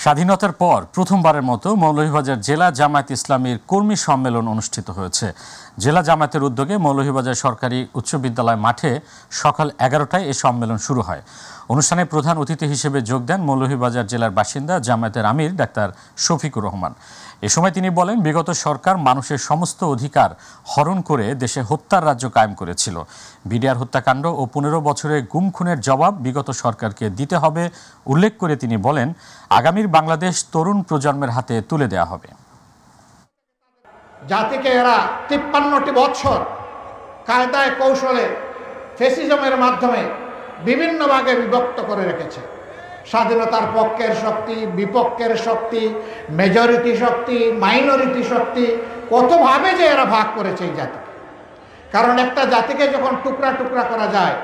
স্বাধীনতার পর প্রথমবারের মতো মৌলভীবাজার জেলা জামায়াত ইসলামীর কর্মী সম্মেলন অনুষ্ঠিত হয়েছে। জেলা জামায়াতের উদ্যোগে মৌলভীবাজার সরকারি উচ্চ বিদ্যালয় মাঠে সকাল 11টায় এই সম্মেলন শুরু হয়। অনুষ্ঠানে প্রধান অতিথি হিসেবে যোগ দেন মৌলভীবাজার জেলার বাসিন্দা জামায়াতের আমির ডাক্তার শফিকুর রহমান। এ সময় তিনি বলেন, বিগত সরকার মানুষের সমস্ত অধিকার হরণ করে দেশে হত্যার রাজ্য কায়েম করেছিল। বিডিআর হত্যাকাণ্ড ও 15 বছরের গুম খুনের জবাব বিগত সরকারকে দিতে হবে উল্লেখ করে তিনি বলেন, আগামীর বাংলাদেশ তরুণ প্রজন্মের হাতে তুলে দেওয়া হবে। জাতিকে এরা 53টি বছর কায়দায় কৌশলে ফ্যাসিজমের মাধ্যমে বিভিন্ন ভাগে বিভক্ত করে রেখেছে। স্বাধীনতার পক্ষের শক্তি, বিপক্ষের শক্তি, মেজরিটি শক্তি, মাইনরিটি শক্তি, কতভাবে যে এরা ভাগ করেছে এই জাতিকে। কারণ একটা জাতিকে যখন টুকরা টুকরা করা যায়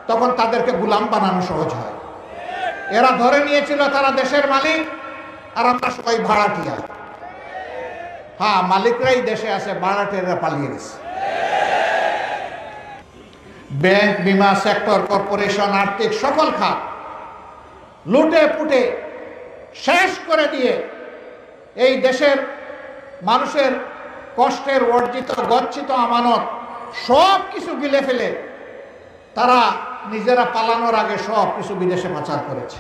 তখন তাদেরকে গোলাম বানানো সহজ হয়। এরা ধরে নিয়েছিল তারা দেশের মালিক আর আমরা সবাই ভাড়াটিয়া। হ্যাঁ, মালিকরাই দেশে আছে, ভাড়াটিয়ারা পালিয়ে গেছে। ব্যাংক, বিমা সেক্টর, কর্পোরেশন, আর্থিক সকল খাত লুটে পুটে শেষ করে দিয়ে এই দেশের মানুষের কষ্টের অর্জিত গচ্ছিত আমানত সব কিছু গিলে ফেলে তারা নিজেরা পালানোর আগে সব কিছু বিদেশে পাচার করেছে।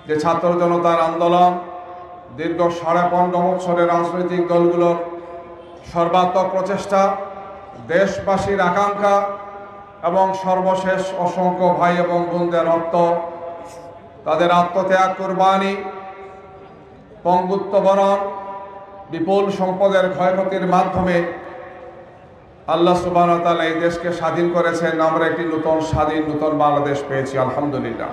যে ছাত্র জনতার আন্দোলন, দীর্ঘ 15.5 বছরের রাজনৈতিক দলগুলোর সর্বাত্মক প্রচেষ্টা, দেশবাসীর আকাঙ্ক্ষা এবং সর্বশেষ অসংখ্য ভাই এবং বোনদের রক্ত, তাদের আত্মত্যাগ, কুরবানি, পঙ্গুত্ব বরণ, বিপুল সম্পদের ক্ষয়ক্ষতির মাধ্যমে আল্লাহ সুবহানাহু ওয়া তাআলা এই দেশকে স্বাধীন করেছেন। আমরা একটি নতুন স্বাধীন নতুন বাংলাদেশ পেয়েছি, আলহামদুলিল্লাহ।